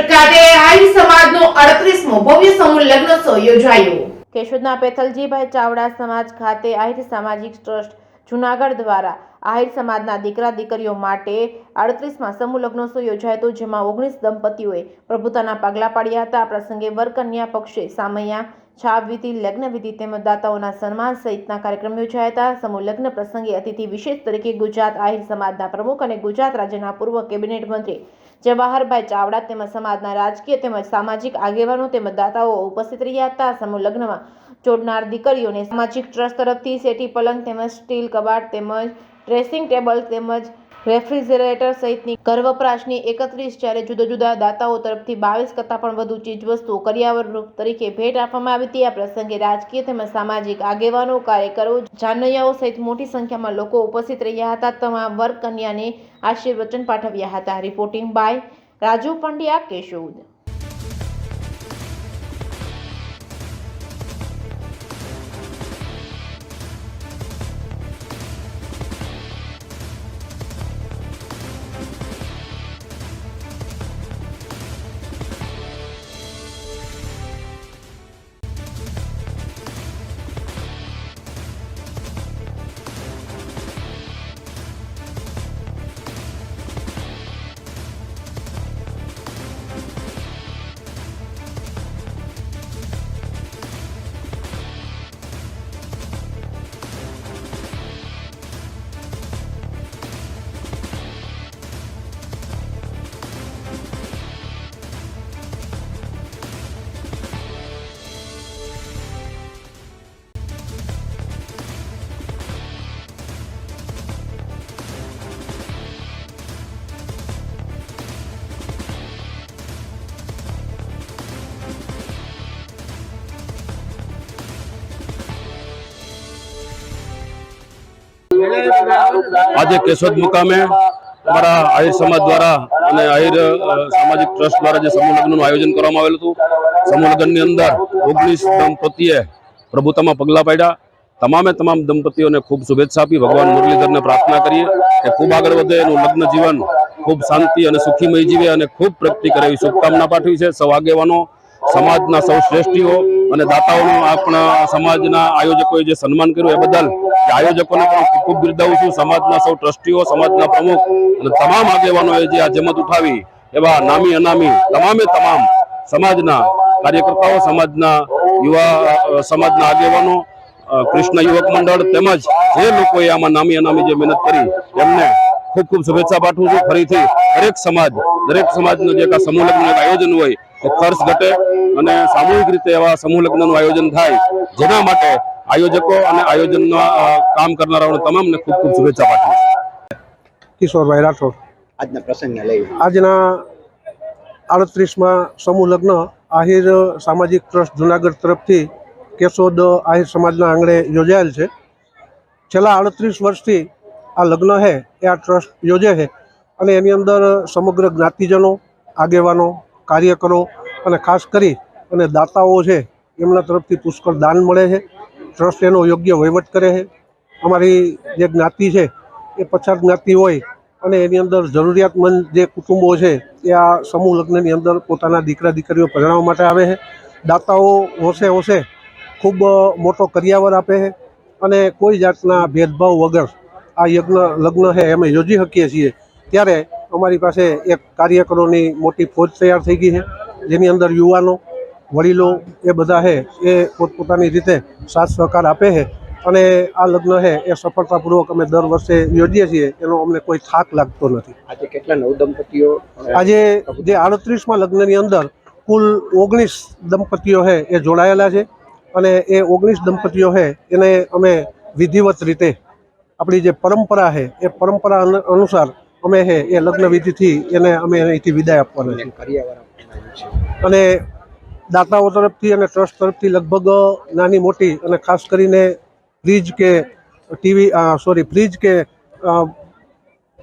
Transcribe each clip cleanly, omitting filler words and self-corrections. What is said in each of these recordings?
ખાતે આહિર સમાજનો 38મો ભવ્ય સમૂહ લગ્નોત્સવ યોજાયો। કેશોદના પેથલજીભાઈ ચાવડા સમાજ ખાતે આહિર સામાજિક ટ્રસ્ટ જૂનાગઢ દ્વારા આહિર સમાજના દીકરા દીકરીઓ માટે 38મા સમૂહ લગ્નોત્સવ યોજાયો હતો, જેમાં 19 દંપતીઓએ પ્રભુતાના પગલા પાડ્યા હતા। આ પ્રસંગે વર કન્યા પક્ષે સામૈયા છાપ વિધિ, લગ્ન વિધિ તેમજ દાતાઓના સન્માન સહિતના કાર્યક્રમો યોજાયા હતા। સમૂહ લગ્ન પ્રસંગે અતિથિ વિશેષ તરીકે ગુજરાત આહિર સમાજના પ્રમુખ અને ગુજરાત રાજ્યના પૂર્વ કેબિનેટ મંત્રી જવાહરભાઈ ચાવડા તેમજ સમાજના રાજકીય તેમજ સામાજિક આગેવાનો તેમજ દાતાઓ ઉપસ્થિત રહ્યા હતા। સમૂહ લગ્નમાં જોડનાર દીકરીઓને સામાજિક ટ્રસ્ટ તરફથી સેટી પલંગ તેમજ સ્ટીલ કબાટ તેમજ ડ્રેસિંગ ટેબલ તેમજ રેફ્રિજરેટર સહિતની ઘર વપરાશની 31, જ્યારે જુદા જુદા દાતાઓ તરફથી 22 કરતાં પણ વધુ ચીજવસ્તુઓ કરિયાવર તરીકે ભેટ આપવામાં આવી હતી। આ પ્રસંગે રાજકીય તેમજ સામાજિક આગેવાનો, કાર્યકરો, જાનૈયાઓ સહિત મોટી સંખ્યામાં લોકો ઉપસ્થિત રહ્યા હતા। તમામ વર કન્યાને આશીર્વચન પાઠવ્યા હતા। Reporting by Raju Pandya, Keshod. आज केशोद मुकामे हमारा आहिर समाज द्वारा અને આહિર સામાજિક ટ્રસ્ટ દ્વારા જે સમૂહ લગ્નનું આયોજન કરવામાં આવેલું હતું। સમૂહ લગ્નની અંદર 19 દંપતીએ પ્રભુતામાં પગલા પાડ્યા। તમામે તમામ દંપતીઓને ખૂબ શુભેચ્છા આપી ભગવાન મુરલીધરને પ્રાર્થના કરીએ કે ખૂબ આગળ વધે, એનું લગ્ન જીવન ખૂબ શાંતિ અને સુખીમય જીવે અને ખૂબ પ્રગતિ કરે એવી શુભકામના પાઠવી છે। સૌ આગેવાનો, સમાજના સૌ શ્રેષ્ઠીઓ અને દાતાઓનું આપણા સમાજના આયોજકોએ જે સન્માન કર્યું એ બદલ આયોજકોને પણ ખૂબ બિરદાવું છું। સમાજના સૌ ટ્રસ્ટીઓ, સમાજના પ્રમુખ અને તમામ આગેવાનોએ જે આ જમત ઉઠાવી એવા નામી અનામી તમામ સમાજના કાર્યકર્તાઓ, સમાજના યુવા સમાજના આગેવાનો, કૃષ્ણ યુવક મંડળ તેમજ જે લોકોએ આમાં નામી અનામી જે મહેનત કરી એમને ખૂબ ખૂબ શુભેચ્છા પાઠવું છું। ફરીથી દરેક સમાજનું જે સમૂહ લગ્નનું આયોજન હોય એ ખર્ચ ઘટે અને સામૂહિક રીતે એવા સમૂહ લગ્નનું આયોજન થાય, જેના માટે આયોજકો અને આયોજનના કામ કરનારાઓને તમામને ખૂબ ખૂબ શુભેચ્છા પાઠવું છું। કિશોરભાઈ રાઠોડ। આજના પ્રસંગને લઈ આજના 38મા સમૂહ લગ્ન આહિર સામાજિક ટ્રસ્ટ જૂનાગઢ તરફથી કેશોદ આહિર સમાજના આંગણે યોજાયેલ છે। છેલ્લા 38 વર્ષથી આ લગ્ન છે એ આ ટ્રસ્ટ યોજે છે અને એની અંદર સમગ્ર જ્ઞાતિજનો, આગેવાનો, કાર્યકરો અને ખાસ કરી અને દાતાઓ છે એમના તરફથી પુષ્કળ દાન મળે છે। ટ્રસ્ટ એનો યોગ્ય વહીવટ કરે છે। અમારી જે જ્ઞાતિ છે એ પછાત જ્ઞાતિ હોય અને એની અંદર જરૂરિયાતમંદ જે કુટુંબો છે એ આ સમૂહ લગ્નની અંદર પોતાના દીકરા દીકરીઓ પરણાવવા માટે આવે છે। દાતાઓ હોંશે ખૂબ મોટો કરિયાવર આપે છે અને કોઈ જાતના ભેદભાવ વગર આ લગ્ન છે અમે યોજી શકીએ છીએ। ત્યારે અમારી પાસે એક કાર્યકરોની મોટી ફોજ તૈયાર થઈ ગઈ છે, જેની અંદર યુવાનો, વડીલો એ બધા છે એ પોતપોતાની રીતે સાથ સહકાર આપે છે અને આ લગ્ન છે એ સફળતાપૂર્વક અમે દર વર્ષે યોજીએ છીએ। એનો અમને કોઈ થાક લાગતો નથી। આજે કેટલા નવ દંપતીઓ આજે જે 38મા લગ્નની અંદર કુલ 19 દંપતીઓ છે એ જોડાયેલા છે અને એ 19 દંપતીઓ છે એને અમે વિધિવત રીતે આપણી જે પરંપરા છે એ પરંપરા અનુસાર અમે છે એ લગ્ન વિધિથી એને અમે અહીંથી વિદાય આપવાના છે। અને દાતાઓ તરફથી અને ટ્રસ્ટ તરફથી લગભગ નાની મોટી અને ખાસ કરીને ફ્રીજ કે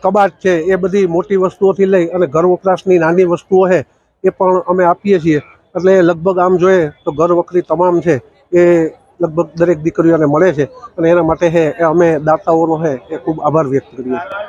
કબાટ છે એ બધી મોટી વસ્તુઓથી લઈ અને ઘર વપરાશની નાની વસ્તુઓ છે એ પણ અમે આપીએ છીએ। એટલે લગભગ આમ જોઈએ તો ઘર વખરી તમામ છે એ લગભગ દરેક દીકરીઓને મળે છે અને એના માટે છે એ અમે દાતાઓનો છે એ ખૂબ આભાર વ્યક્ત કરીએ છીએ।